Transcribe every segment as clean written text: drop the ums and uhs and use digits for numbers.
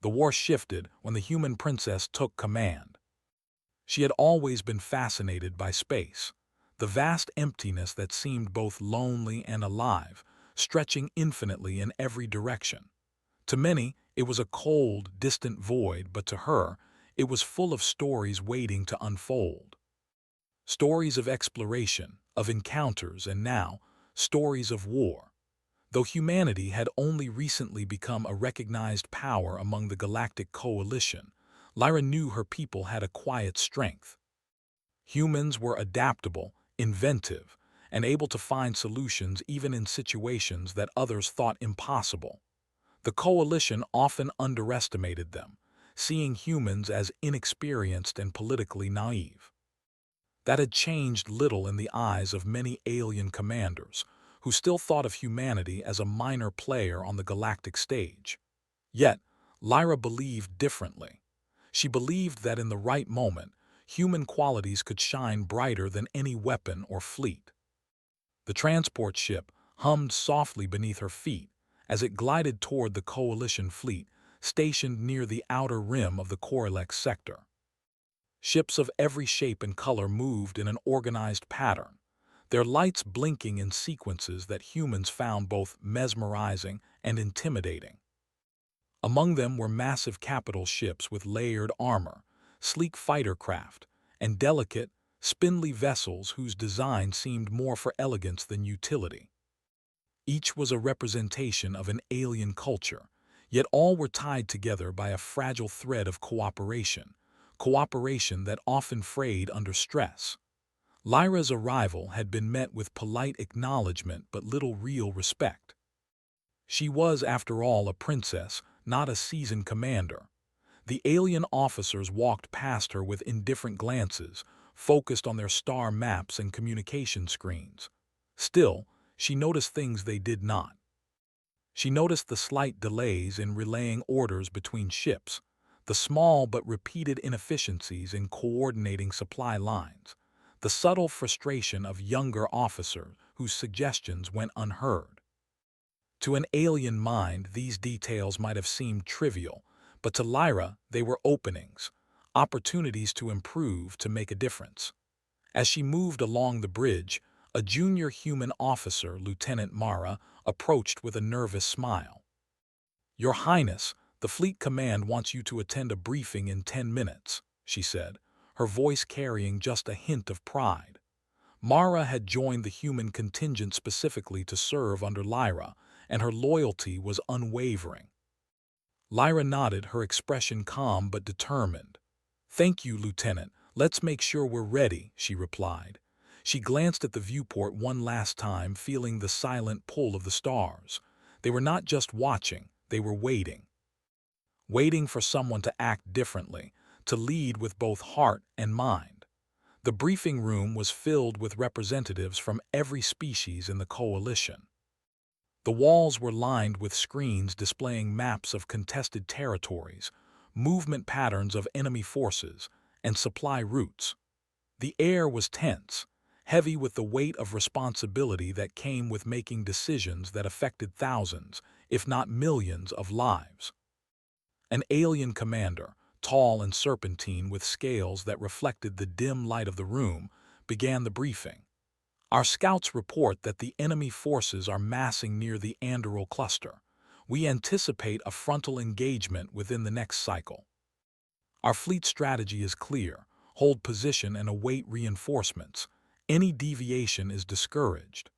The war shifted when the human princess took command. She had always been fascinated by space, the vast emptiness that seemed both lonely and alive, stretching infinitely in every direction. To many, it was a cold, distant void, but to her, it was full of stories waiting to unfold. Stories of exploration, of encounters, and now, stories of war. Though humanity had only recently become a recognized power among the Galactic Coalition, Lyra knew her people had a quiet strength. Humans were adaptable, inventive, and able to find solutions even in situations that others thought impossible. The Coalition often underestimated them, seeing humans as inexperienced and politically naive. That had changed little in the eyes of many alien commanders, who still thought of humanity as a minor player on the galactic stage. Yet, Lyra believed differently. She believed that in the right moment, human qualities could shine brighter than any weapon or fleet. The transport ship hummed softly beneath her feet as it glided toward the Coalition fleet stationed near the outer rim of the Coralex sector. Ships of every shape and color moved in an organized pattern, their lights blinking in sequences that humans found both mesmerizing and intimidating. Among them were massive capital ships with layered armor, sleek fighter craft, and delicate, spindly vessels whose design seemed more for elegance than utility. Each was a representation of an alien culture, yet all were tied together by a fragile thread of cooperation that often frayed under stress. Lyra's arrival had been met with polite acknowledgement but little real respect. She was, after all, a princess, not a seasoned commander. The alien officers walked past her with indifferent glances, focused on their star maps and communication screens. Still, she noticed things they did not. She noticed the slight delays in relaying orders between ships, the small but repeated inefficiencies in coordinating supply lines, the subtle frustration of younger officers whose suggestions went unheard. To an alien mind, these details might have seemed trivial, but to Lyra they were openings, opportunities to improve, to make a difference. As she moved along the bridge, a junior human officer, Lieutenant Mara, approached with a nervous smile. "Your Highness, the Fleet Command wants you to attend a briefing in 10 minutes, she said, her voice carrying just a hint of pride. Mara had joined the human contingent specifically to serve under Lyra, and her loyalty was unwavering. Lyra nodded, her expression calm but determined. "Thank you, Lieutenant. Let's make sure we're ready," she replied. She glanced at the viewport one last time, feeling the silent pull of the stars. They were not just watching, they were waiting. Waiting for someone to act differently, to lead with both heart and mind. The briefing room was filled with representatives from every species in the Coalition. The walls were lined with screens displaying maps of contested territories, movement patterns of enemy forces, and supply routes. The air was tense, heavy with the weight of responsibility that came with making decisions that affected thousands, if not millions, of lives. An alien commander, tall and serpentine with scales that reflected the dim light of the room, began the briefing. "Our scouts report that the enemy forces are massing near the Andoril cluster. We anticipate a frontal engagement within the next cycle. Our fleet strategy is clear: hold position and await reinforcements. Any deviation is discouraged."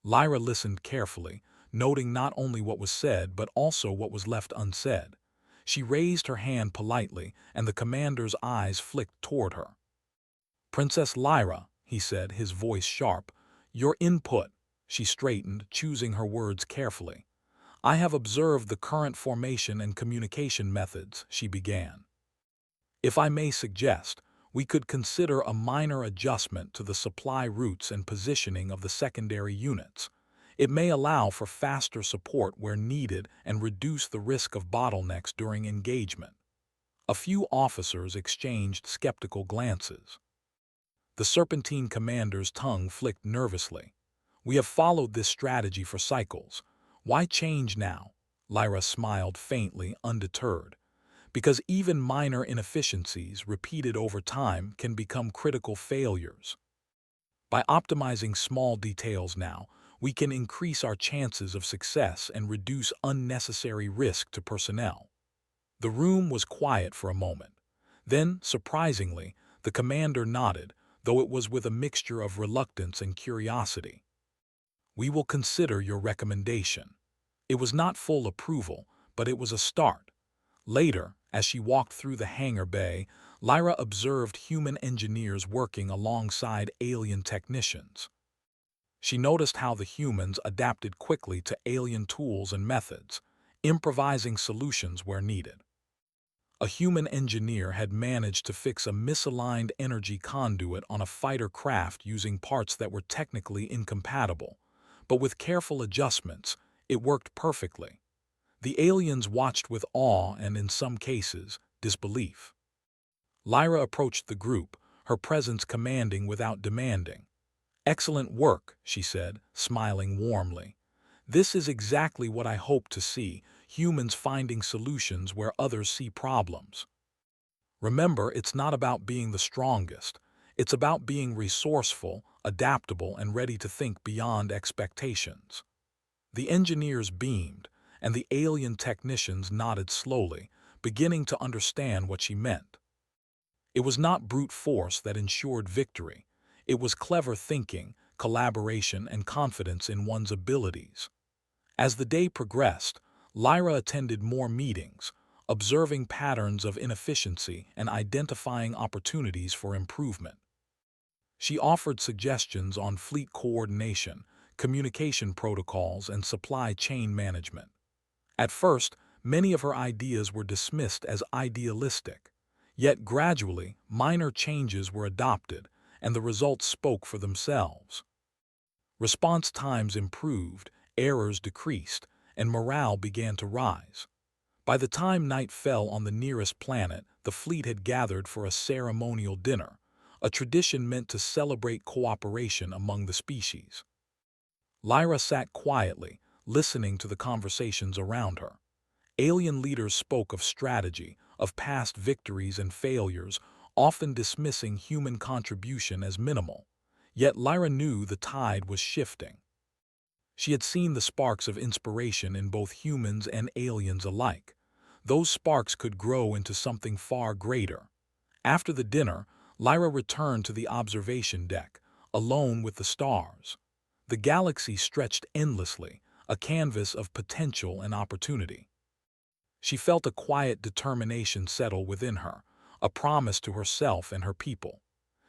Lyra listened carefully, noting not only what was said but also what was left unsaid. She raised her hand politely, and the commander's eyes flicked toward her. "Princess Lyra," he said, his voice sharp, "your input." She straightened, choosing her words carefully. "I have observed the current formation and communication methods," she began. "If I may suggest, we could consider a minor adjustment to the supply routes and positioning of the secondary units. It may allow for faster support where needed and reduce the risk of bottlenecks during engagement." A few officers exchanged skeptical glances. The serpentine commander's tongue flicked nervously. "We have followed this strategy for cycles. Why change now?" Lyra smiled faintly, undeterred. because even minor inefficiencies repeated over time can become critical failures. By optimizing small details now, we can increase our chances of success and reduce unnecessary risk to personnel. The room was quiet for a moment. Then, surprisingly, the commander nodded, though it was with a mixture of reluctance and curiosity. "We will consider your recommendation." It was not full approval, but it was a start. Later, as she walked through the hangar bay, Lyra observed human engineers working alongside alien technicians. She noticed how the humans adapted quickly to alien tools and methods, improvising solutions where needed. A human engineer had managed to fix a misaligned energy conduit on a fighter craft using parts that were technically incompatible, but with careful adjustments, it worked perfectly. The aliens watched with awe and, in some cases, disbelief. Lyra approached the group, her presence commanding without demanding. "Excellent work," she said, smiling warmly. "This is exactly what I hope to see, humans finding solutions where others see problems. Remember, it's not about being the strongest. It's about being resourceful, adaptable, and ready to think beyond expectations." The engineers beamed, and the alien technicians nodded slowly, beginning to understand what she meant. It was not brute force that ensured victory. It was clever thinking, collaboration, and confidence in one's abilities. As the day progressed, Lyra attended more meetings, observing patterns of inefficiency and identifying opportunities for improvement. She offered suggestions on fleet coordination, communication protocols, and supply chain management. At first, many of her ideas were dismissed as idealistic. Yet gradually, minor changes were adopted, and the results spoke for themselves. Response times improved, errors decreased, and morale began to rise. By the time night fell on the nearest planet, the fleet had gathered for a ceremonial dinner, a tradition meant to celebrate cooperation among the species. Lyra sat quietly, listening to the conversations around her. Alien leaders spoke of strategy, of past victories and failures, often dismissing human contribution as minimal. Yet Lyra knew the tide was shifting. She had seen the sparks of inspiration in both humans and aliens alike. Those sparks could grow into something far greater. After the dinner, Lyra returned to the observation deck, alone with the stars. The galaxy stretched endlessly, a canvas of potential and opportunity. She felt a quiet determination settle within her, a promise to herself and her people.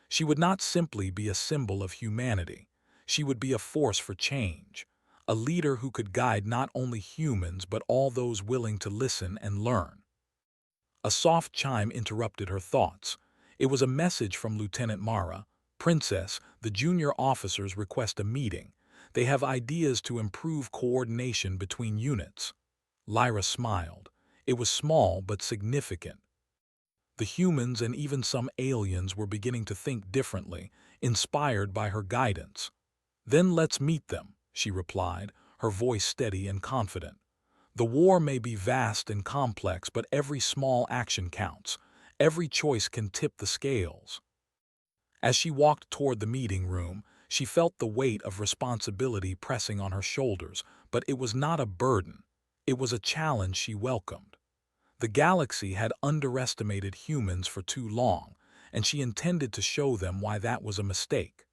She would not simply be a symbol of humanity. She would be a force for change, a leader who could guide not only humans but all those willing to listen and learn. A soft chime interrupted her thoughts. It was a message from Lieutenant Mara. "Princess, the junior officers request a meeting. They have ideas to improve coordination between units." Lyra smiled. It was small but significant. The humans and even some aliens were beginning to think differently, inspired by her guidance. "Then let's meet them," she replied, her voice steady and confident. "The war may be vast and complex, but every small action counts. Every choice can tip the scales." As she walked toward the meeting room, she felt the weight of responsibility pressing on her shoulders, but it was not a burden. It was a challenge she welcomed. The galaxy had underestimated humans for too long, and she intended to show them why that was a mistake.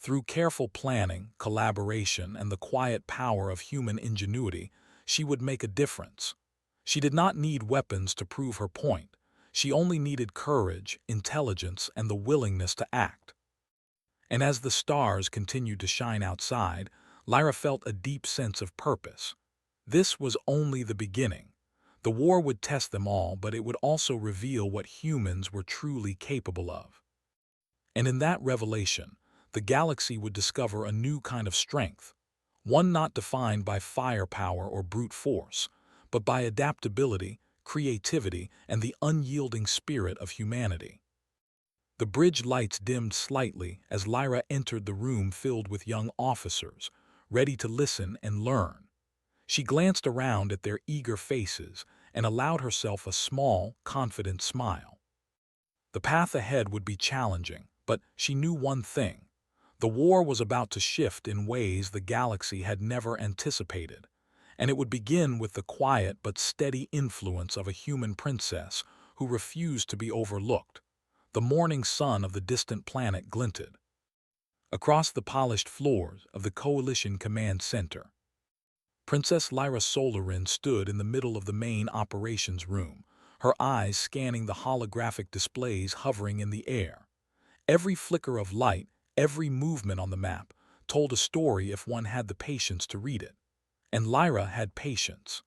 Through careful planning, collaboration, and the quiet power of human ingenuity, she would make a difference. She did not need weapons to prove her point. She only needed courage, intelligence, and the willingness to act. And as the stars continued to shine outside, Lyra felt a deep sense of purpose. This was only the beginning. The war would test them all, but it would also reveal what humans were truly capable of. And in that revelation, the galaxy would discover a new kind of strength, one not defined by firepower or brute force, but by adaptability, creativity, and the unyielding spirit of humanity. The bridge lights dimmed slightly as Lyra entered the room filled with young officers, ready to listen and learn. She glanced around at their eager faces, and allowed herself a small, confident smile. The path ahead would be challenging, but she knew one thing. The war was about to shift in ways the galaxy had never anticipated, and it would begin with the quiet but steady influence of a human princess who refused to be overlooked. The morning sun of the distant planet glinted across the polished floors of the Coalition Command Center. Princess Lyra Solarin stood in the middle of the main operations room, her eyes scanning the holographic displays hovering in the air. Every flicker of light, every movement on the map, told a story if one had the patience to read it. And Lyra had patience.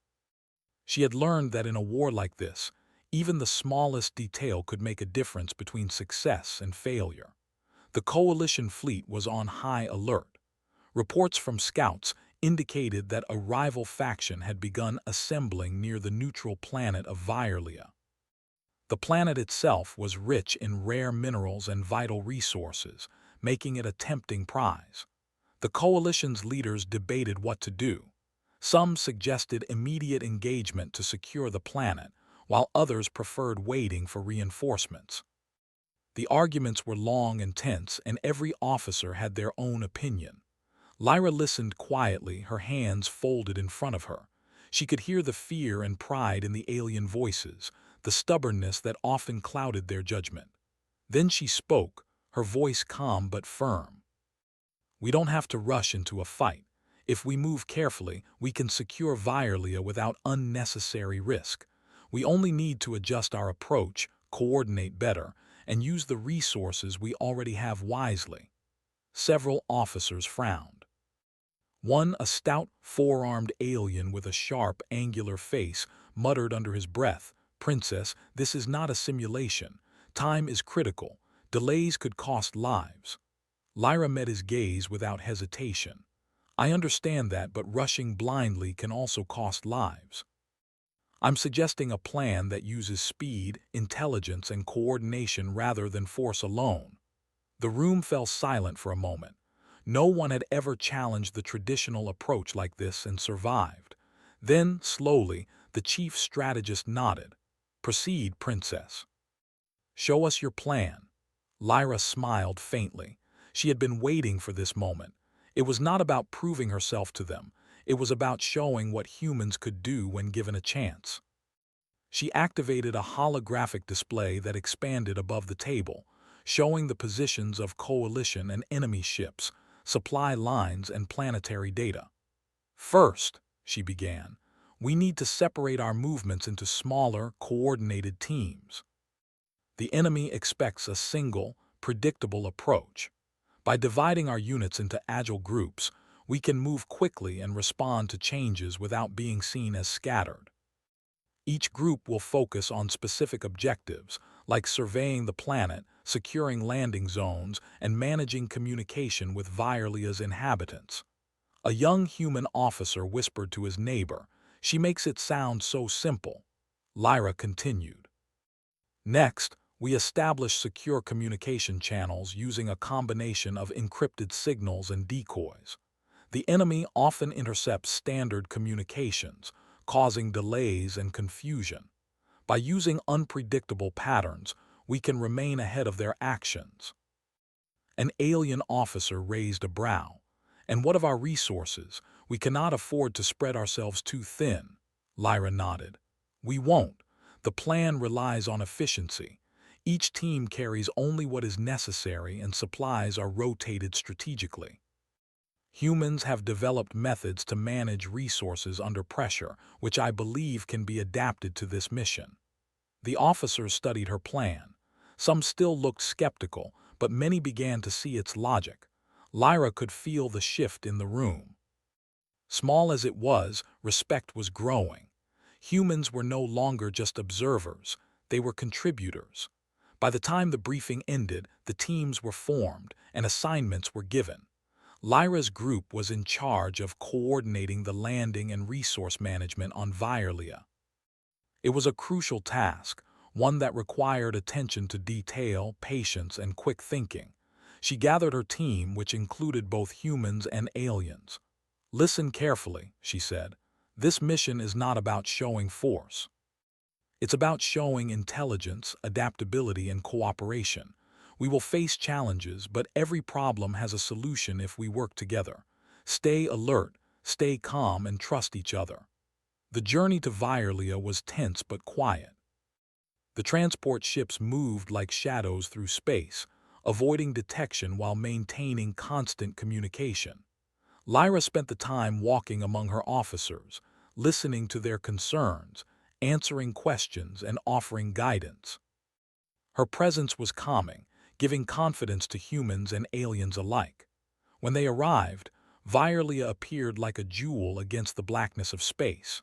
She had learned that in a war like this, even the smallest detail could make a difference between success and failure. The Coalition fleet was on high alert. Reports from scouts indicated that a rival faction had begun assembling near the neutral planet of Vyrlia. The planet itself was rich in rare minerals and vital resources, making it a tempting prize. The Coalition's leaders debated what to do. Some suggested immediate engagement to secure the planet, while others preferred waiting for reinforcements. The arguments were long and tense, and every officer had their own opinion. Lyra listened quietly, her hands folded in front of her. She could hear the fear and pride in the alien voices, the stubbornness that often clouded their judgment. Then she spoke, her voice calm but firm. "We don't have to rush into a fight. If we move carefully, we can secure Vyrlia without unnecessary risk. We only need to adjust our approach, coordinate better, and use the resources we already have wisely." Several officers frowned. One, a stout, four-armed alien with a sharp, angular face, muttered under his breath, "Princess, this is not a simulation. Time is critical. Delays could cost lives." Lyra met his gaze without hesitation. "I understand that, but rushing blindly can also cost lives. I'm suggesting a plan that uses speed, intelligence, and coordination rather than force alone." The room fell silent for a moment. No one had ever challenged the traditional approach like this and survived. Then, slowly, the chief strategist nodded. "Proceed, Princess. Show us your plan." Lyra smiled faintly. She had been waiting for this moment. It was not about proving herself to them. It was about showing what humans could do when given a chance. She activated a holographic display that expanded above the table, showing the positions of coalition and enemy ships, supply lines, and planetary data. "First," she began, "we need to separate our movements into smaller, coordinated teams. The enemy expects a single, predictable approach. By dividing our units into agile groups, we can move quickly and respond to changes without being seen as scattered. Each group will focus on specific objectives, like surveying the planet, securing landing zones, and managing communication with Vyrlia's inhabitants." A young human officer whispered to his neighbor, "She makes it sound so simple." Lyra continued. "Next, we establish secure communication channels using a combination of encrypted signals and decoys. The enemy often intercepts standard communications, causing delays and confusion. By using unpredictable patterns, we can remain ahead of their actions." An alien officer raised a brow. "And what of our resources? We cannot afford to spread ourselves too thin." Lyra nodded. "We won't. The plan relies on efficiency. Each team carries only what is necessary and supplies are rotated strategically. Humans have developed methods to manage resources under pressure, which I believe can be adapted to this mission." The officers studied her plan. Some still looked skeptical, but many began to see its logic. Lyra could feel the shift in the room. Small as it was, respect was growing. Humans were no longer just observers, they were contributors. By the time the briefing ended, the teams were formed and assignments were given. Lyra's group was in charge of coordinating the landing and resource management on Vyrlia. It was a crucial task, one that required attention to detail, patience, and quick thinking. She gathered her team, which included both humans and aliens. "Listen carefully," she said. "This mission is not about showing force. It's about showing intelligence, adaptability, and cooperation. We will face challenges, but every problem has a solution if we work together. Stay alert, stay calm, and trust each other. The journey to Vyrlia was tense but quiet. The transport ships moved like shadows through space, avoiding detection while maintaining constant communication. Lyra spent the time walking among her officers, listening to their concerns, answering questions, and offering guidance. Her presence was calming, giving confidence to humans and aliens alike. When they arrived, Vyrlia appeared like a jewel against the blackness of space.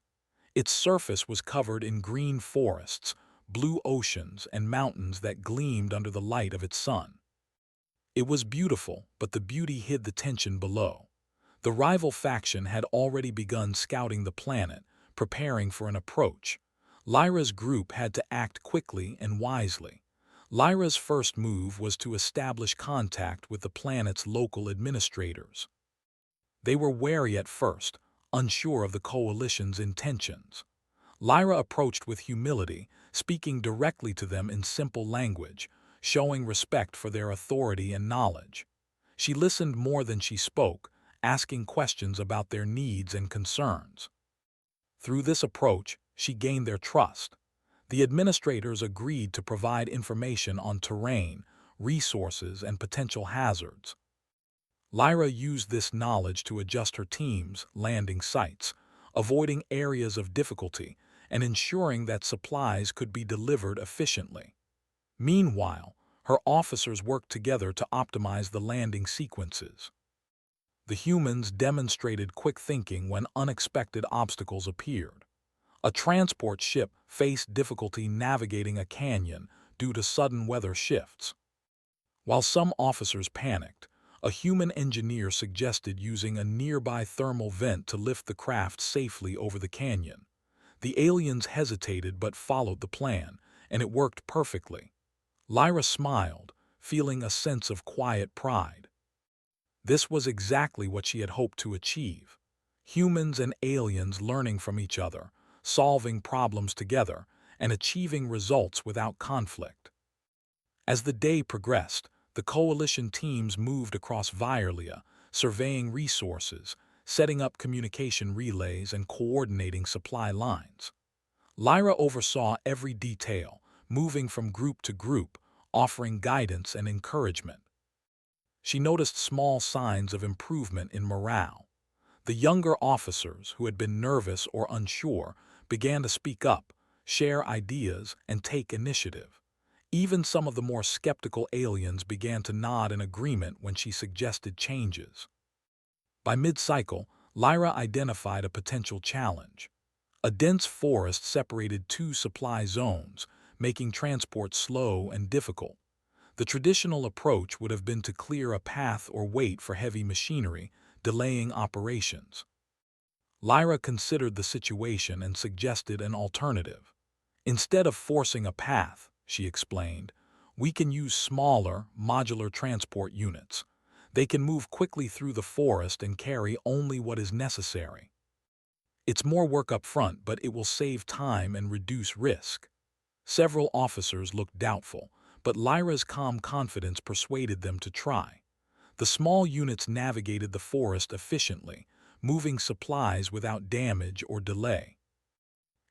Its surface was covered in green forests, blue oceans, and mountains that gleamed under the light of its sun. It was beautiful, but the beauty hid the tension below. The rival faction had already begun scouting the planet, preparing for an approach. Lyra's group had to act quickly and wisely. Lyra's first move was to establish contact with the planet's local administrators. They were wary at first, unsure of the coalition's intentions. Lyra approached with humility, speaking directly to them in simple language, showing respect for their authority and knowledge. She listened more than she spoke, asking questions about their needs and concerns. Through this approach, she gained their trust. The administrators agreed to provide information on terrain, resources, and potential hazards. Lyra used this knowledge to adjust her team's landing sites, avoiding areas of difficulty and ensuring that supplies could be delivered efficiently. Meanwhile, her officers worked together to optimize the landing sequences. The humans demonstrated quick thinking when unexpected obstacles appeared. A transport ship faced difficulty navigating a canyon due to sudden weather shifts. While some officers panicked, a human engineer suggested using a nearby thermal vent to lift the craft safely over the canyon. The aliens hesitated but followed the plan, and it worked perfectly. Lyra smiled, feeling a sense of quiet pride. This was exactly what she had hoped to achieve. Humans and aliens learning from each other, solving problems together, and achieving results without conflict. As the day progressed, the coalition teams moved across Vyrlia, surveying resources, setting up communication relays, and coordinating supply lines. Lyra oversaw every detail, moving from group to group, offering guidance and encouragement. She noticed small signs of improvement in morale. The younger officers, who had been nervous or unsure, began to speak up, share ideas, and take initiative. Even some of the more skeptical aliens began to nod in agreement when she suggested changes. By mid-cycle, Lyra identified a potential challenge. A dense forest separated two supply zones, making transport slow and difficult. The traditional approach would have been to clear a path or wait for heavy machinery, delaying operations. Lyra considered the situation and suggested an alternative. Instead of forcing a path, she explained, we can use smaller, modular transport units. They can move quickly through the forest and carry only what is necessary. It's more work up front, but it will save time and reduce risk. Several officers looked doubtful, but Lyra's calm confidence persuaded them to try. The small units navigated the forest efficiently, moving supplies without damage or delay.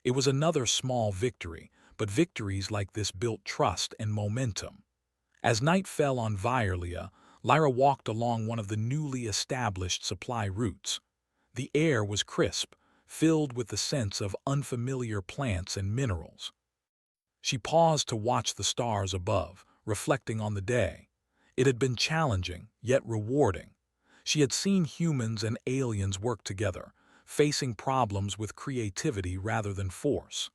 It was another small victory, but victories like this built trust and momentum. As night fell on Vyrlia, Lyra walked along one of the newly established supply routes. The air was crisp, filled with the sense of unfamiliar plants and minerals. She paused to watch the stars above, reflecting on the day. It had been challenging, yet rewarding. She had seen humans and aliens work together, facing problems with creativity rather than force.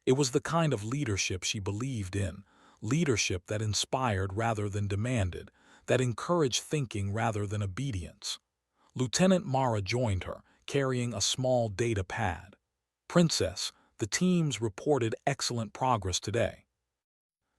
It was the kind of leadership she believed in, leadership that inspired rather than demanded, that encouraged thinking rather than obedience. Lieutenant Mara joined her, carrying a small data pad. Princess, the teams reported excellent progress today.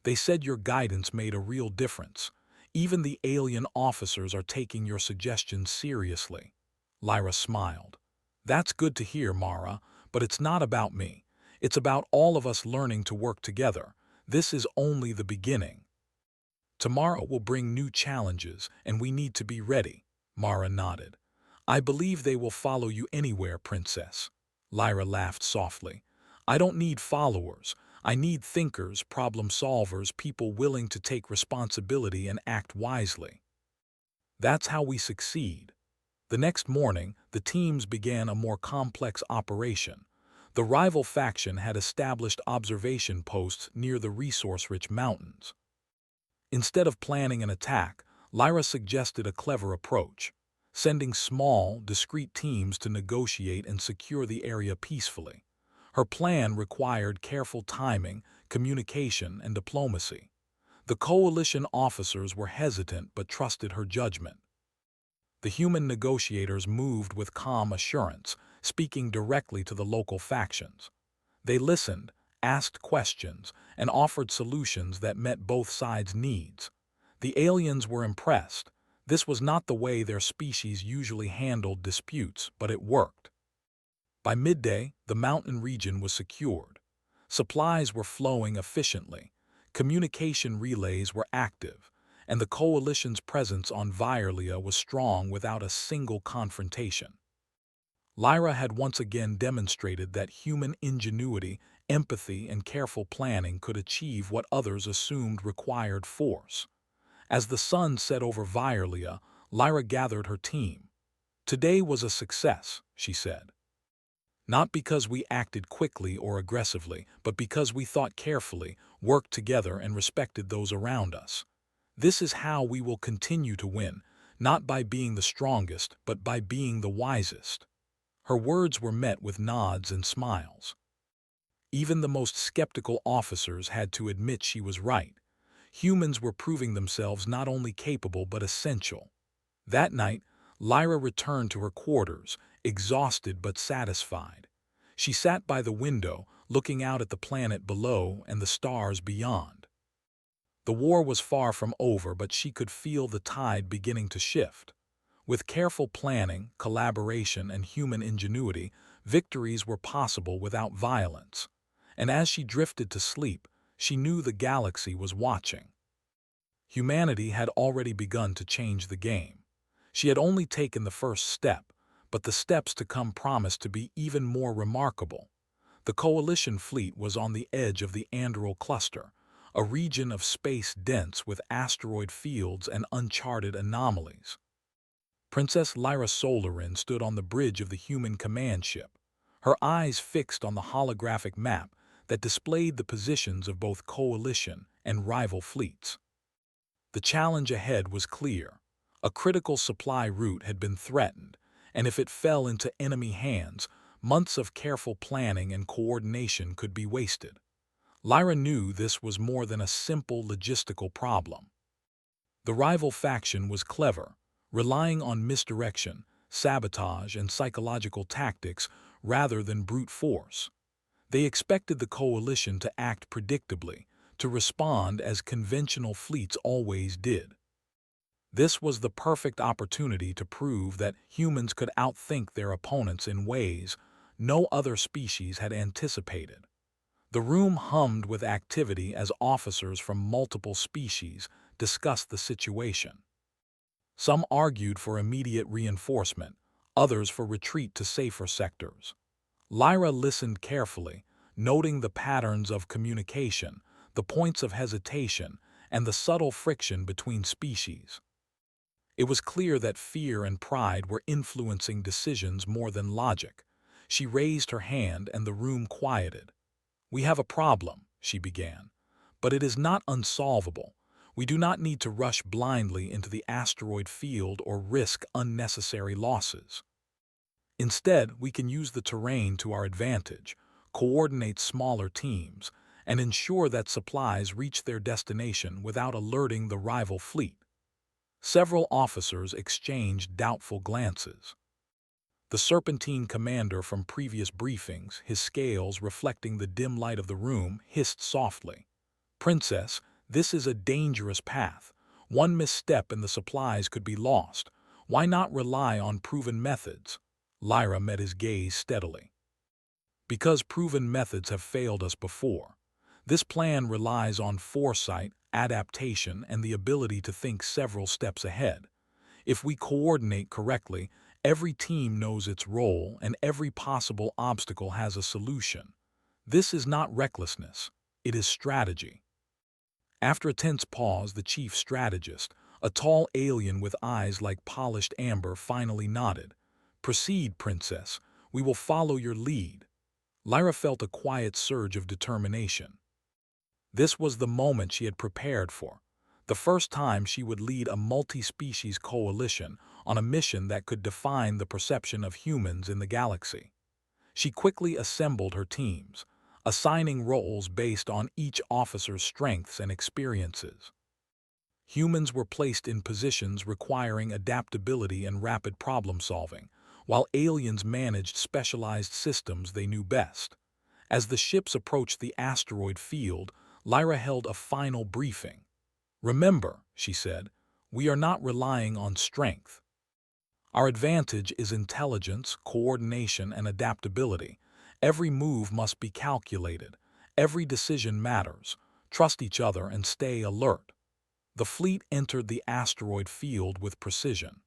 They said your guidance made a real difference. Even the alien officers are taking your suggestions seriously. Lyra smiled. That's good to hear, Mara, but it's not about me. It's about all of us learning to work together. This is only the beginning. Tomorrow will bring new challenges, and we need to be ready. Mara nodded. I believe they will follow you anywhere, Princess. Lyra laughed softly. I don't need followers. I need thinkers, problem solvers, people willing to take responsibility and act wisely. That's how we succeed. The next morning, the teams began a more complex operation. The rival faction had established observation posts near the resource-rich mountains. Instead of planning an attack, Lyra suggested a clever approach, sending small, discreet teams to negotiate and secure the area peacefully. Her plan required careful timing, communication, and diplomacy. The coalition officers were hesitant but trusted her judgment. The human negotiators moved with calm assurance, speaking directly to the local factions. They listened, asked questions, and offered solutions that met both sides' needs. The aliens were impressed. This was not the way their species usually handled disputes, but it worked. By midday, the mountain region was secured. Supplies were flowing efficiently, communication relays were active, and the coalition's presence on Vyrlia was strong without a single confrontation. Lyra had once again demonstrated that human ingenuity, empathy, and careful planning could achieve what others assumed required force. As the sun set over Vyrlia, Lyra gathered her team. Today was a success, she said. Not because we acted quickly or aggressively, but because we thought carefully, worked together, and respected those around us. This is how we will continue to win, not by being the strongest, but by being the wisest. Her words were met with nods and smiles. Even the most skeptical officers had to admit she was right. Humans were proving themselves not only capable but essential. That night, Lyra returned to her quarters, exhausted but satisfied. She sat by the window, looking out at the planet below and the stars beyond. The war was far from over, but she could feel the tide beginning to shift. With careful planning, collaboration, and human ingenuity, victories were possible without violence. And as she drifted to sleep, she knew the galaxy was watching. Humanity had already begun to change the game. She had only taken the first step, but the steps to come promised to be even more remarkable. The coalition fleet was on the edge of the Andral cluster, a region of space dense with asteroid fields and uncharted anomalies. Princess Lyra Solarin stood on the bridge of the human command ship, her eyes fixed on the holographic map that displayed the positions of both coalition and rival fleets. The challenge ahead was clear. A critical supply route had been threatened, and if it fell into enemy hands, months of careful planning and coordination could be wasted. Lyra knew this was more than a simple logistical problem. The rival faction was clever, relying on misdirection, sabotage, and psychological tactics rather than brute force. They expected the coalition to act predictably, to respond as conventional fleets always did. This was the perfect opportunity to prove that humans could outthink their opponents in ways no other species had anticipated. The room hummed with activity as officers from multiple species discussed the situation. Some argued for immediate reinforcement, others for retreat to safer sectors. Lyra listened carefully, noting the patterns of communication, the points of hesitation, and the subtle friction between species. It was clear that fear and pride were influencing decisions more than logic. She raised her hand and the room quieted. "We have a problem," she began, "but it is not unsolvable. We do not need to rush blindly into the asteroid field or risk unnecessary losses. Instead, we can use the terrain to our advantage, coordinate smaller teams, and ensure that supplies reach their destination without alerting the rival fleet." Several officers exchanged doubtful glances. The Serpentine commander from previous briefings, his scales reflecting the dim light of the room, hissed softly. "Princess, this is a dangerous path. One misstep and the supplies could be lost. Why not rely on proven methods?" Lyra met his gaze steadily. Because proven methods have failed us before. This plan relies on foresight, adaptation, and the ability to think several steps ahead. If we coordinate correctly, every team knows its role and every possible obstacle has a solution. This is not recklessness, it is strategy. After a tense pause, the chief strategist, a tall alien with eyes like polished amber, finally nodded. "Proceed, princess. We will follow your lead." Lyra felt a quiet surge of determination. This was the moment she had prepared for. The first time she would lead a multi-species coalition on a mission that could define the perception of humans in the galaxy. She quickly assembled her teams, assigning roles based on each officer's strengths and experiences. Humans were placed in positions requiring adaptability and rapid problem-solving, while aliens managed specialized systems they knew best. As the ships approached the asteroid field, Lyra held a final briefing. "Remember," she said, "we are not relying on strength. Our advantage is intelligence, coordination, and adaptability. Every move must be calculated. Every decision matters. Trust each other and stay alert." The fleet entered the asteroid field with precision.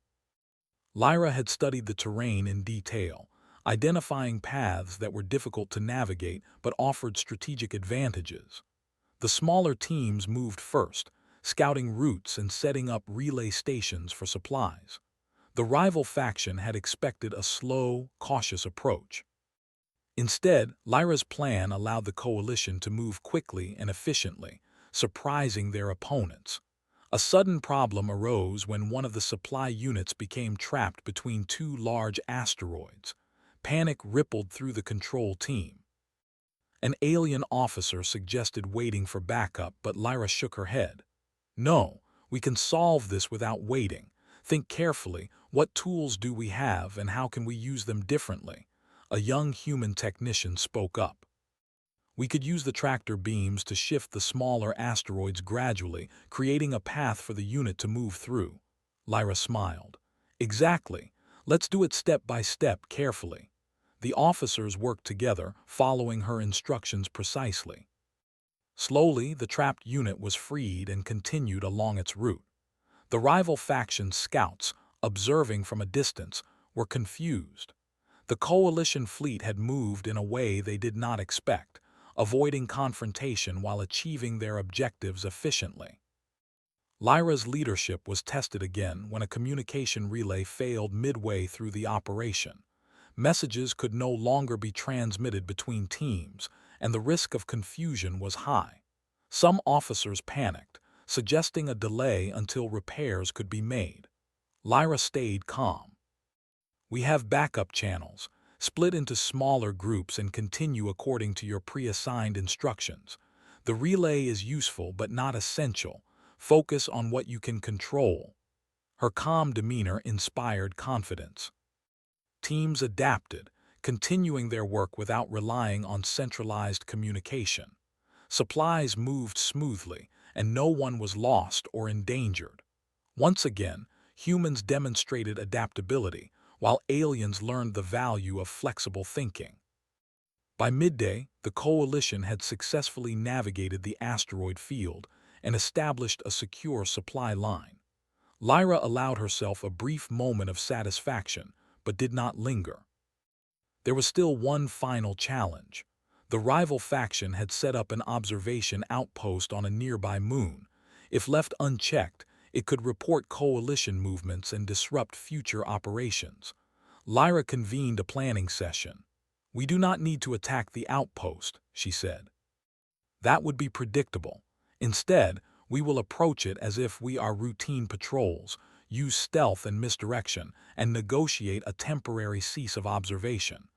Lyra had studied the terrain in detail, identifying paths that were difficult to navigate but offered strategic advantages. The smaller teams moved first, scouting routes and setting up relay stations for supplies. The rival faction had expected a slow, cautious approach. Instead, Lyra's plan allowed the coalition to move quickly and efficiently, surprising their opponents. A sudden problem arose when one of the supply units became trapped between two large asteroids. Panic rippled through the control team. An alien officer suggested waiting for backup, but Lyra shook her head. "No, we can solve this without waiting. Think carefully, what tools do we have and how can we use them differently?" A young human technician spoke up. "We could use the tractor beams to shift the smaller asteroids gradually, creating a path for the unit to move through." Lyra smiled. "Exactly. Let's do it step by step, carefully." The officers worked together, following her instructions precisely. Slowly, the trapped unit was freed and continued along its route. The rival faction's scouts, observing from a distance, were confused. The coalition fleet had moved in a way they did not expect, avoiding confrontation while achieving their objectives efficiently. Lyra's leadership was tested again when a communication relay failed midway through the operation. Messages could no longer be transmitted between teams, and the risk of confusion was high. Some officers panicked, suggesting a delay until repairs could be made. Lyra stayed calm. "We have backup channels. Split into smaller groups and continue according to your pre-assigned instructions. The relay is useful but not essential. Focus on what you can control." Her calm demeanor inspired confidence. Teams adapted, continuing their work without relying on centralized communication. Supplies moved smoothly, and no one was lost or endangered. Once again, humans demonstrated adaptability, while aliens learned the value of flexible thinking. By midday, the coalition had successfully navigated the asteroid field and established a secure supply line. Lyra allowed herself a brief moment of satisfaction, but did not linger. There was still one final challenge. The rival faction had set up an observation outpost on a nearby moon. If left unchecked, it could report coalition movements and disrupt future operations. Lyra convened a planning session. "We do not need to attack the outpost," she said. "That would be predictable. Instead, we will approach it as if we are routine patrols, use stealth and misdirection, and negotiate a temporary cease of observation.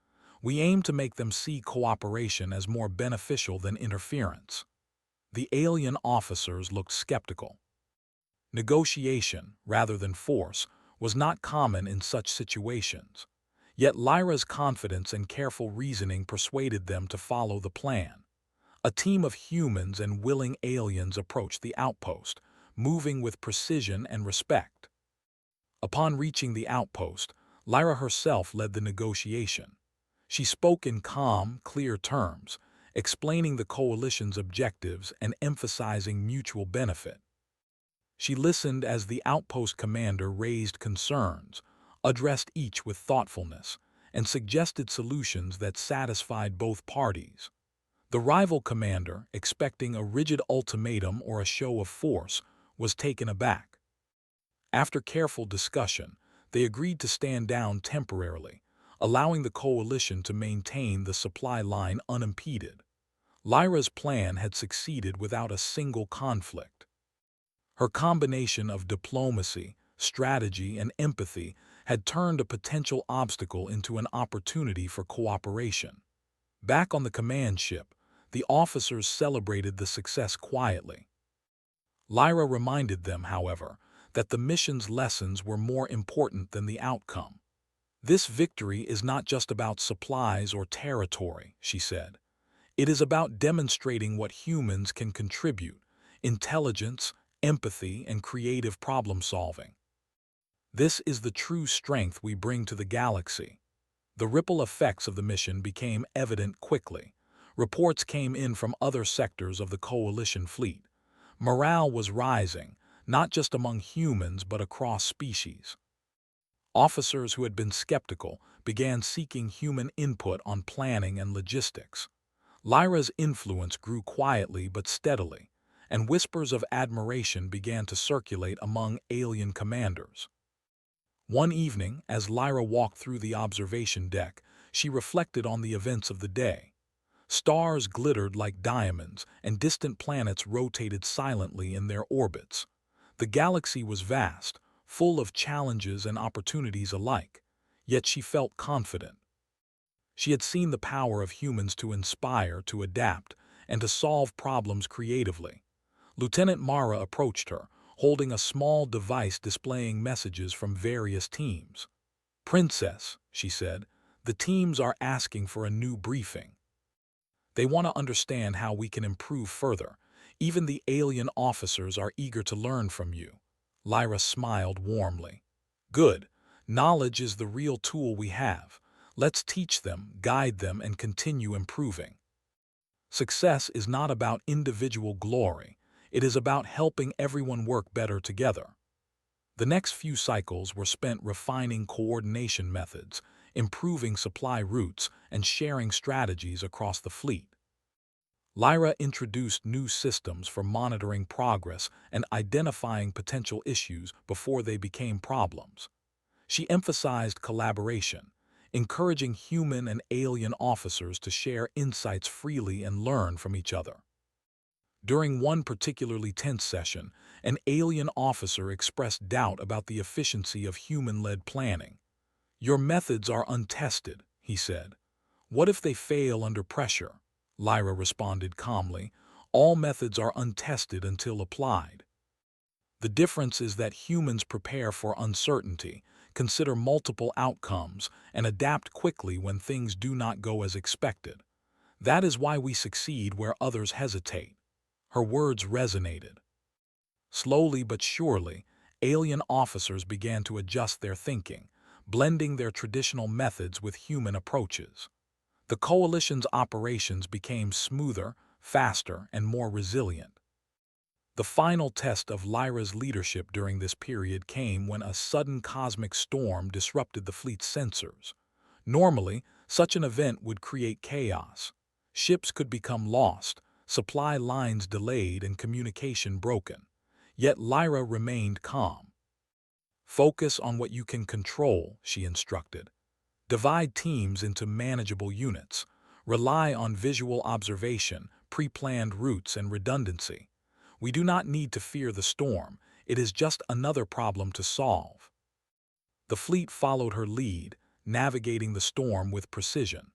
We aim to make them see cooperation as more beneficial than interference." The alien officers looked skeptical. Negotiation, rather than force, was not common in such situations. Yet Lyra's confidence and careful reasoning persuaded them to follow the plan. A team of humans and willing aliens approached the outpost, moving with precision and respect. Upon reaching the outpost, Lyra herself led the negotiation. She spoke in calm, clear terms, explaining the coalition's objectives and emphasizing mutual benefit. She listened as the outpost commander raised concerns, addressed each with thoughtfulness, and suggested solutions that satisfied both parties. The rival commander, expecting a rigid ultimatum or a show of force, was taken aback. After careful discussion, they agreed to stand down temporarily, allowing the coalition to maintain the supply line unimpeded. Lyra's plan had succeeded without a single conflict. Her combination of diplomacy, strategy, and empathy had turned a potential obstacle into an opportunity for cooperation. Back on the command ship, the officers celebrated the success quietly. Lyra reminded them, however, that the mission's lessons were more important than the outcome. "This victory is not just about supplies or territory," she said. "It is about demonstrating what humans can contribute: intelligence, empathy, and creative problem-solving. This is the true strength we bring to the galaxy." The ripple effects of the mission became evident quickly. Reports came in from other sectors of the Coalition fleet. Morale was rising, not just among humans but across species. Officers who had been skeptical began seeking human input on planning and logistics. Lyra's influence grew quietly but steadily, and whispers of admiration began to circulate among alien commanders. One evening, as Lyra walked through the observation deck, she reflected on the events of the day. Stars glittered like diamonds, and distant planets rotated silently in their orbits. The galaxy was vast, full of challenges and opportunities alike, yet she felt confident. She had seen the power of humans to inspire, to adapt, and to solve problems creatively. Lieutenant Mara approached her, holding a small device displaying messages from various teams. "Princess," she said, "the teams are asking for a new briefing. They want to understand how we can improve further. Even the alien officers are eager to learn from you." Lyra smiled warmly. "Good. Knowledge is the real tool we have. Let's teach them, guide them, and continue improving. Success is not about individual glory. It is about helping everyone work better together." The next few cycles were spent refining coordination methods, improving supply routes, and sharing strategies across the fleet. Lyra introduced new systems for monitoring progress and identifying potential issues before they became problems. She emphasized collaboration, encouraging human and alien officers to share insights freely and learn from each other. During one particularly tense session, an alien officer expressed doubt about the efficiency of human-led planning. "Your methods are untested," he said. "What if they fail under pressure?" Lyra responded calmly. "All methods are untested until applied. The difference is that humans prepare for uncertainty, consider multiple outcomes, and adapt quickly when things do not go as expected. That is why we succeed where others hesitate." Her words resonated. Slowly but surely, alien officers began to adjust their thinking, blending their traditional methods with human approaches. The Coalition's operations became smoother, faster, and more resilient. The final test of Lyra's leadership during this period came when a sudden cosmic storm disrupted the fleet's sensors. Normally, such an event would create chaos. Ships could become lost, supply lines delayed, and communication broken. Yet Lyra remained calm. "Focus on what you can control," she instructed. "Divide teams into manageable units. Rely on visual observation, pre-planned routes, and redundancy. We do not need to fear the storm. It is just another problem to solve." The fleet followed her lead, navigating the storm with precision.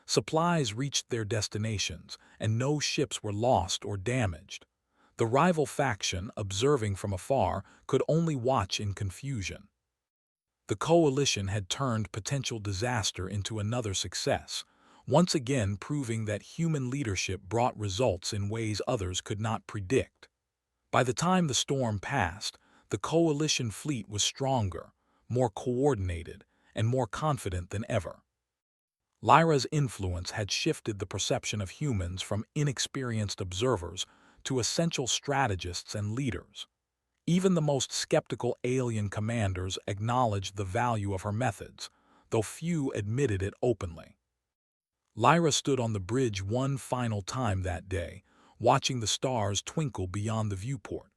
Supplies reached their destinations, and no ships were lost or damaged. The rival faction, observing from afar, could only watch in confusion. The Coalition had turned potential disaster into another success, once again proving that human leadership brought results in ways others could not predict. By the time the storm passed, the Coalition fleet was stronger, more coordinated, and more confident than ever. Lyra's influence had shifted the perception of humans from inexperienced observers to essential strategists and leaders. Even the most skeptical alien commanders acknowledged the value of her methods, though few admitted it openly. Lyra stood on the bridge one final time that day, watching the stars twinkle beyond the viewport.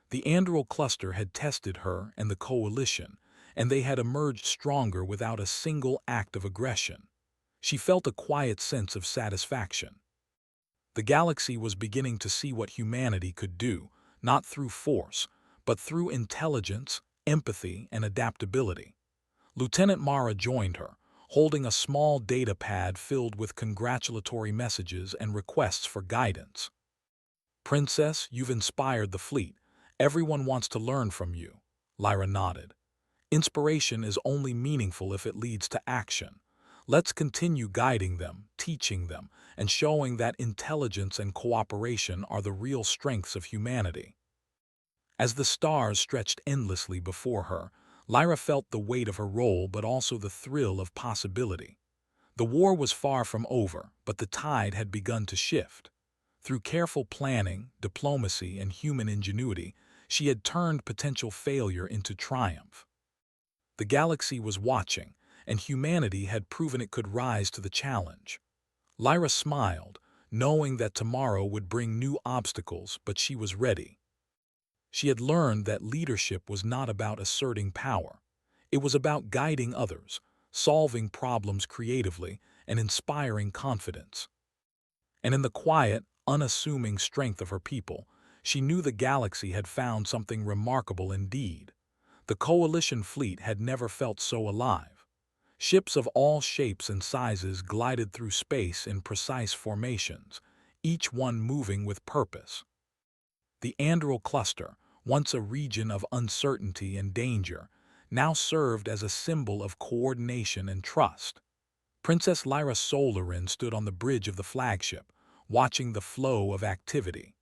The Andral cluster had tested her and the coalition, and they had emerged stronger without a single act of aggression. She felt a quiet sense of satisfaction. The galaxy was beginning to see what humanity could do, not through force, but through intelligence, empathy, and adaptability. Lieutenant Mara joined her, holding a small data pad filled with congratulatory messages and requests for guidance. "Princess, you've inspired the fleet. Everyone wants to learn from you," Lyra nodded. "Inspiration is only meaningful if it leads to action. Let's continue guiding them, teaching them, and showing that intelligence and cooperation are the real strengths of humanity." As the stars stretched endlessly before her, Lyra felt the weight of her role but also the thrill of possibility. The war was far from over, but the tide had begun to shift. Through careful planning, diplomacy, and human ingenuity, she had turned potential failure into triumph. The galaxy was watching, and humanity had proven it could rise to the challenge. Lyra smiled, knowing that tomorrow would bring new obstacles, but she was ready. She had learned that leadership was not about asserting power. It was about guiding others, solving problems creatively, and inspiring confidence. And in the quiet, unassuming strength of her people, she knew the galaxy had found something remarkable indeed. The coalition fleet had never felt so alive. Ships of all shapes and sizes glided through space in precise formations, each one moving with purpose. The Andral cluster, once a region of uncertainty and danger, now served as a symbol of coordination and trust. Princess Lyra Solarin stood on the bridge of the flagship, watching the flow of activity.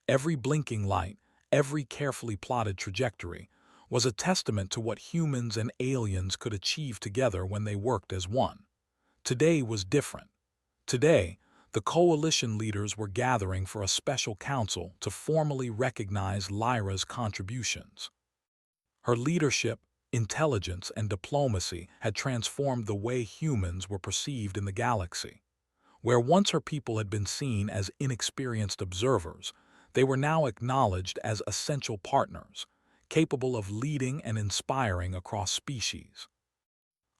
Every blinking light, every carefully plotted trajectory, was a testament to what humans and aliens could achieve together when they worked as one. Today was different. Today, the coalition leaders were gathering for a special council to formally recognize Lyra's contributions. Her leadership, intelligence, and diplomacy had transformed the way humans were perceived in the galaxy. Where once her people had been seen as inexperienced observers, they were now acknowledged as essential partners, capable of leading and inspiring across species.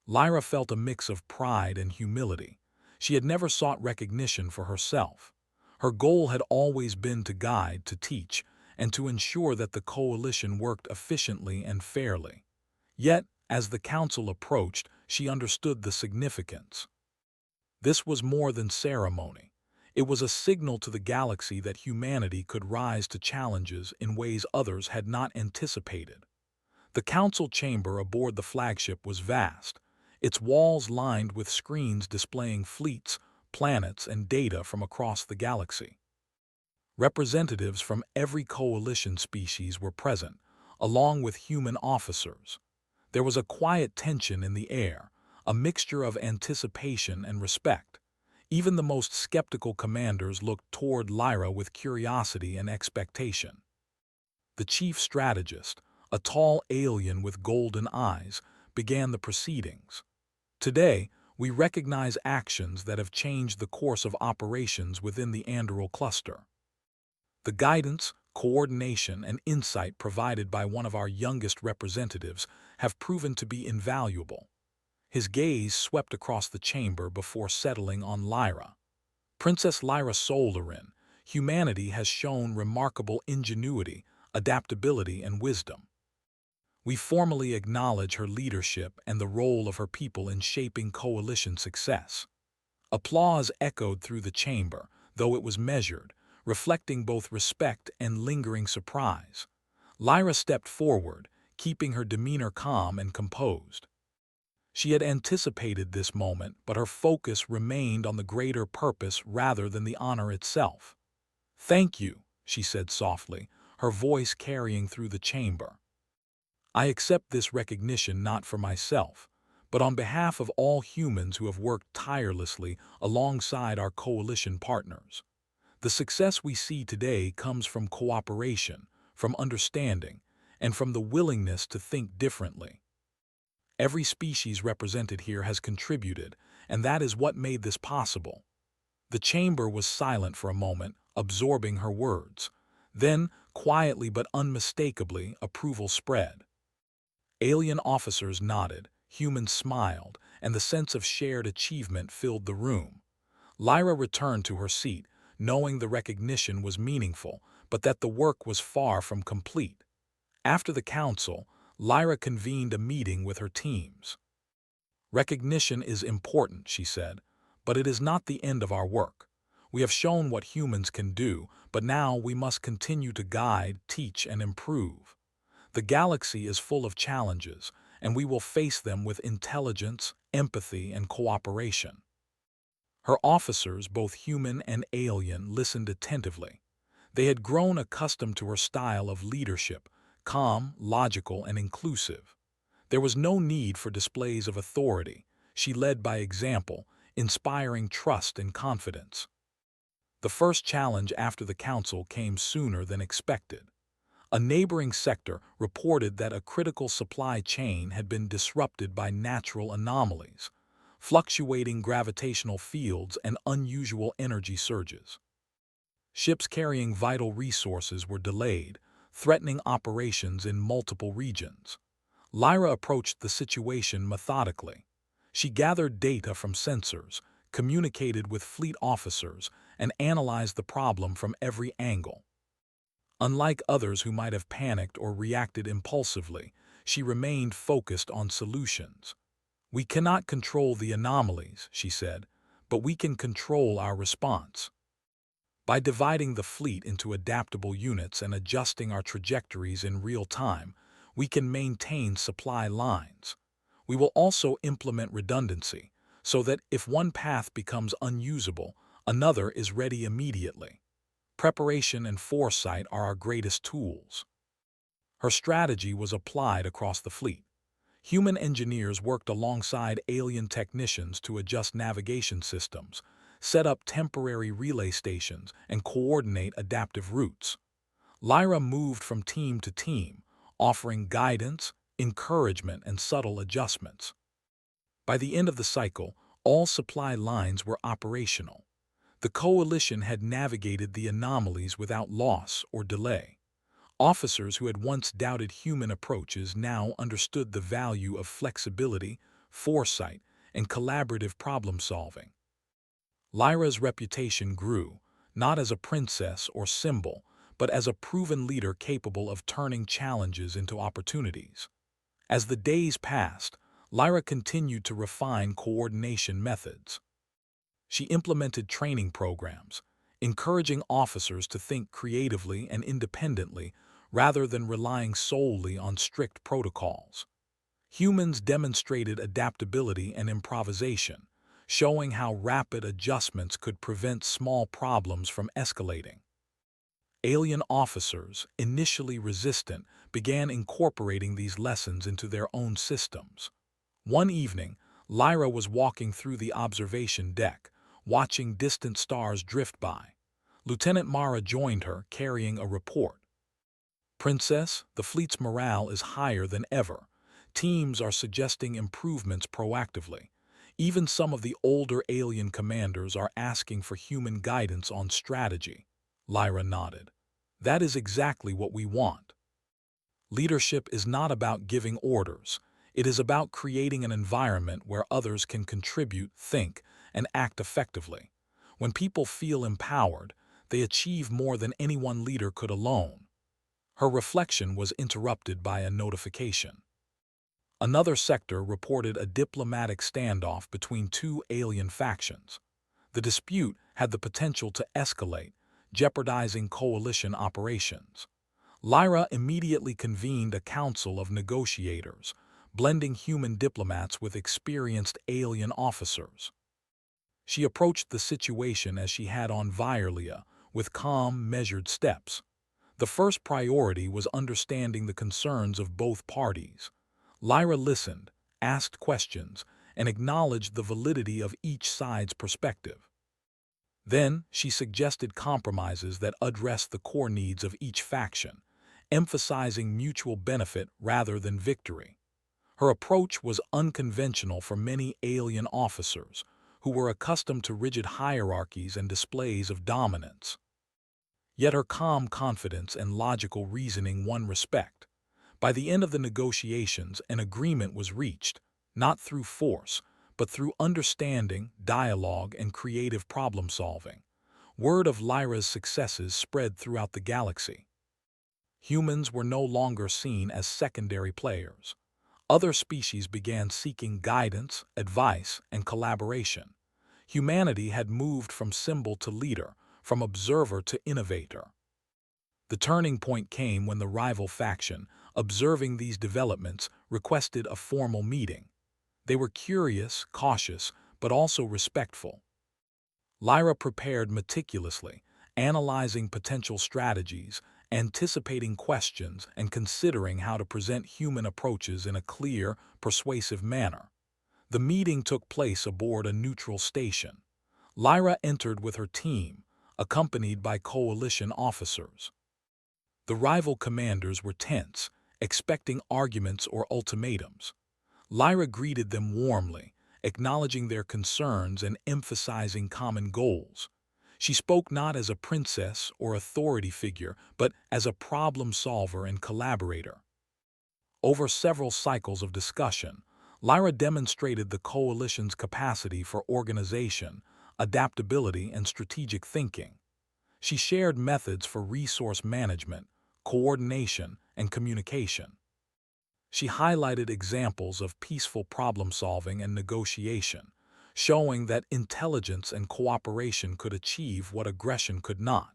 Lyra felt a mix of pride and humility. She had never sought recognition for herself. Her goal had always been to guide, to teach, and to ensure that the coalition worked efficiently and fairly. Yet, as the council approached, she understood the significance. This was more than ceremony. It was a signal to the galaxy that humanity could rise to challenges in ways others had not anticipated. The council chamber aboard the flagship was vast, its walls lined with screens displaying fleets, planets, and data from across the galaxy. Representatives from every coalition species were present, along with human officers. There was a quiet tension in the air, a mixture of anticipation and respect. Even the most skeptical commanders looked toward Lyra with curiosity and expectation. The chief strategist, a tall alien with golden eyes, began the proceedings. "Today, we recognize actions that have changed the course of operations within the Andral cluster. The guidance, coordination, and insight provided by one of our youngest representatives have proven to be invaluable." His gaze swept across the chamber before settling on Lyra. "Princess Lyra Solarin, humanity has shown remarkable ingenuity, adaptability, and wisdom. We formally acknowledge her leadership and the role of her people in shaping coalition success." Applause echoed through the chamber, though it was measured, reflecting both respect and lingering surprise. Lyra stepped forward, keeping her demeanor calm and composed. She had anticipated this moment, but her focus remained on the greater purpose rather than the honor itself. "Thank you," she said softly, her voice carrying through the chamber. "I accept this recognition not for myself, but on behalf of all humans who have worked tirelessly alongside our coalition partners. The success we see today comes from cooperation, from understanding, and from the willingness to think differently. Every species represented here has contributed, and that is what made this possible. The chamber was silent for a moment, absorbing her words. Then, quietly but unmistakably, approval spread. Alien officers nodded, humans smiled, and the sense of shared achievement filled the room. Lyra returned to her seat, knowing the recognition was meaningful, but that the work was far from complete. After the council, Lyra convened a meeting with her teams. "Recognition is important," she said, "but it is not the end of our work. We have shown what humans can do, but now we must continue to guide, teach, and improve. The galaxy is full of challenges, and we will face them with intelligence, empathy, and cooperation." Her officers, both human and alien, listened attentively. They had grown accustomed to her style of leadership, calm, logical, and inclusive. There was no need for displays of authority. She led by example, inspiring trust and confidence. The first challenge after the council came sooner than expected. A neighboring sector reported that a critical supply chain had been disrupted by natural anomalies, fluctuating gravitational fields and unusual energy surges. Ships carrying vital resources were delayed, threatening operations in multiple regions. Lyra approached the situation methodically. She gathered data from sensors, communicated with fleet officers, and analyzed the problem from every angle. Unlike others who might have panicked or reacted impulsively, she remained focused on solutions. "We cannot control the anomalies," she said, "but we can control our response. By dividing the fleet into adaptable units and adjusting our trajectories in real time, we can maintain supply lines. We will also implement redundancy, so that if one path becomes unusable, another is ready immediately. Preparation and foresight are our greatest tools." Her strategy was applied across the fleet. Human engineers worked alongside alien technicians to adjust navigation systems, set up temporary relay stations, and coordinate adaptive routes. Lyra moved from team to team, offering guidance, encouragement, and subtle adjustments. By the end of the cycle, all supply lines were operational. The coalition had navigated the anomalies without loss or delay. Officers who had once doubted human approaches now understood the value of flexibility, foresight, and collaborative problem-solving. Lyra's reputation grew, not as a princess or symbol, but as a proven leader capable of turning challenges into opportunities. As the days passed, Lyra continued to refine coordination methods. She implemented training programs, encouraging officers to think creatively and independently rather than relying solely on strict protocols. Humans demonstrated adaptability and improvisation, showing how rapid adjustments could prevent small problems from escalating. Alien officers, initially resistant, began incorporating these lessons into their own systems. One evening, Lyra was walking through the observation deck, watching distant stars drift by. Lieutenant Mara joined her, carrying a report. "Princess, the fleet's morale is higher than ever. Teams are suggesting improvements proactively. Even some of the older alien commanders are asking for human guidance on strategy." Lyra nodded. "That is exactly what we want. Leadership is not about giving orders. It is about creating an environment where others can contribute, think, and act effectively. When people feel empowered, they achieve more than any one leader could alone." Her reflection was interrupted by a notification. Another sector reported a diplomatic standoff between two alien factions. The dispute had the potential to escalate, jeopardizing coalition operations. Lyra immediately convened a council of negotiators, blending human diplomats with experienced alien officers. She approached the situation as she had on Virlia, with calm, measured steps. The first priority was understanding the concerns of both parties. Lyra listened, asked questions, and acknowledged the validity of each side's perspective. Then, she suggested compromises that addressed the core needs of each faction, emphasizing mutual benefit rather than victory. Her approach was unconventional for many alien officers, who were accustomed to rigid hierarchies and displays of dominance. Yet her calm confidence and logical reasoning won respect. By the end of the negotiations, an agreement was reached, not through force, but through understanding, dialogue, and creative problem-solving. Word of Lyra's successes spread throughout the galaxy. Humans were no longer seen as secondary players. Other species began seeking guidance, advice, and collaboration. Humanity had moved from symbol to leader, from observer to innovator. The turning point came when the rival faction, observing these developments, requested a formal meeting. They were curious, cautious, but also respectful. Lyra prepared meticulously, analyzing potential strategies, anticipating questions, and considering how to present human approaches in a clear, persuasive manner. The meeting took place aboard a neutral station. Lyra entered with her team, accompanied by coalition officers. The rival commanders were tense, expecting arguments or ultimatums. Lyra greeted them warmly, acknowledging their concerns and emphasizing common goals. She spoke not as a princess or authority figure, but as a problem solver and collaborator. Over several cycles of discussion, Lyra demonstrated the coalition's capacity for organization, adaptability, and strategic thinking. She shared methods for resource management, coordination, and communication. She highlighted examples of peaceful problem-solving and negotiation, showing that intelligence and cooperation could achieve what aggression could not.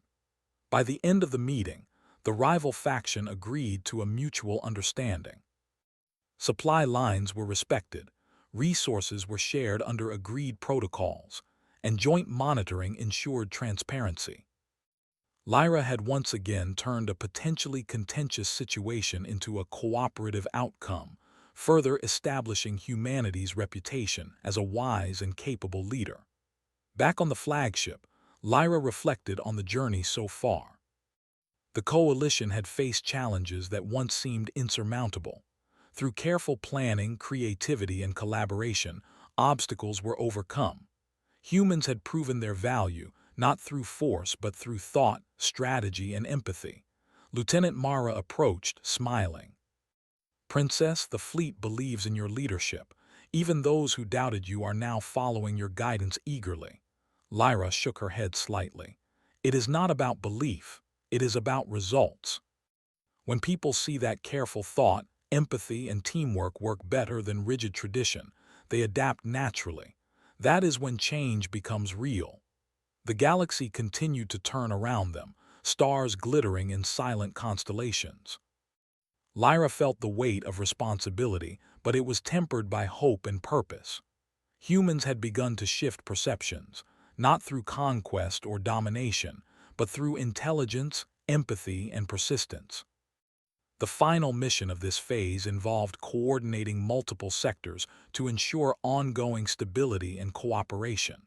By the end of the meeting, the rival faction agreed to a mutual understanding. Supply lines were respected, resources were shared under agreed protocols, and joint monitoring ensured transparency. Lyra had once again turned a potentially contentious situation into a cooperative outcome, further establishing humanity's reputation as a wise and capable leader. Back on the flagship, Lyra reflected on the journey so far. The coalition had faced challenges that once seemed insurmountable. Through careful planning, creativity, and collaboration, obstacles were overcome. Humans had proven their value, not through force but through thought, strategy, and empathy. Lieutenant Mara approached, smiling. "Princess, the fleet believes in your leadership. Even those who doubted you are now following your guidance eagerly." Lyra shook her head slightly. "It is not about belief, it is about results. When people see that careful thought, empathy, and teamwork work better than rigid tradition, they adapt naturally. That is when change becomes real." The galaxy continued to turn around them, stars glittering in silent constellations. Lyra felt the weight of responsibility, but it was tempered by hope and purpose. Humans had begun to shift perceptions, not through conquest or domination, but through intelligence, empathy, and persistence. The final mission of this phase involved coordinating multiple sectors to ensure ongoing stability and cooperation.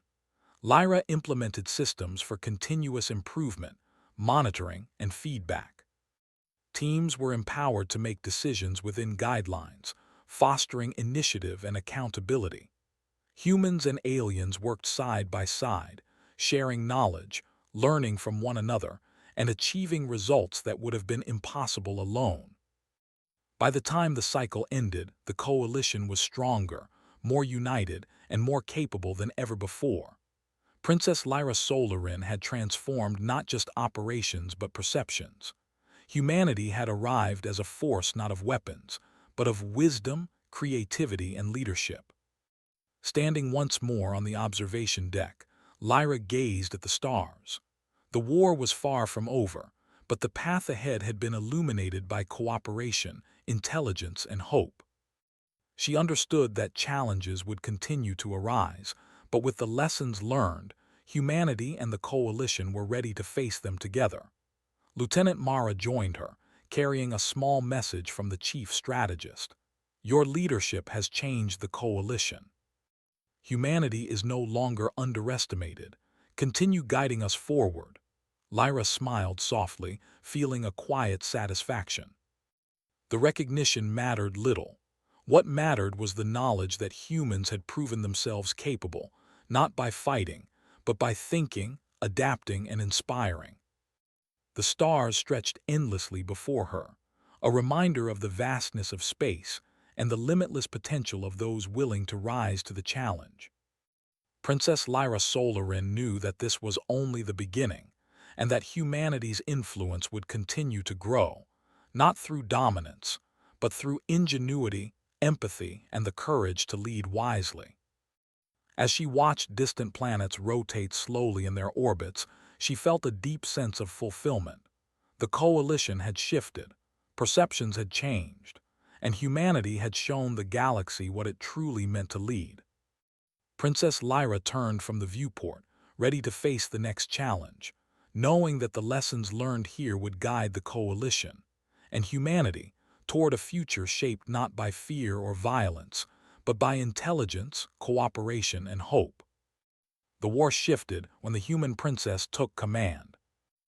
Lyra implemented systems for continuous improvement, monitoring, and feedback. Teams were empowered to make decisions within guidelines, fostering initiative and accountability. Humans and aliens worked side by side, sharing knowledge, learning from one another, and achieving results that would have been impossible alone. By the time the cycle ended, the coalition was stronger, more united, and more capable than ever before. Princess Lyra Solarin had transformed not just operations but perceptions. Humanity had arrived as a force not of weapons, but of wisdom, creativity, and leadership. Standing once more on the observation deck, Lyra gazed at the stars. The war was far from over, but the path ahead had been illuminated by cooperation, intelligence, and hope. She understood that challenges would continue to arise, but with the lessons learned, humanity and the coalition were ready to face them together. Lieutenant Mara joined her, carrying a small message from the chief strategist. Your leadership has changed the coalition. Humanity is no longer underestimated. Continue guiding us forward." Lyra smiled softly, feeling a quiet satisfaction. The recognition mattered little. What mattered was the knowledge that humans had proven themselves capable, not by fighting, but by thinking, adapting, and inspiring. The stars stretched endlessly before her, a reminder of the vastness of space and the limitless potential of those willing to rise to the challenge. Princess Lyra Solarin knew that this was only the beginning, and that humanity's influence would continue to grow, not through dominance, but through ingenuity, empathy, and the courage to lead wisely. As she watched distant planets rotate slowly in their orbits, she felt a deep sense of fulfillment. The coalition had shifted, perceptions had changed, and humanity had shown the galaxy what it truly meant to lead. Princess Lyra turned from the viewport, ready to face the next challenge, knowing that the lessons learned here would guide the coalition and humanity toward a future shaped not by fear or violence, but by intelligence, cooperation, and hope. The war shifted when the human princess took command.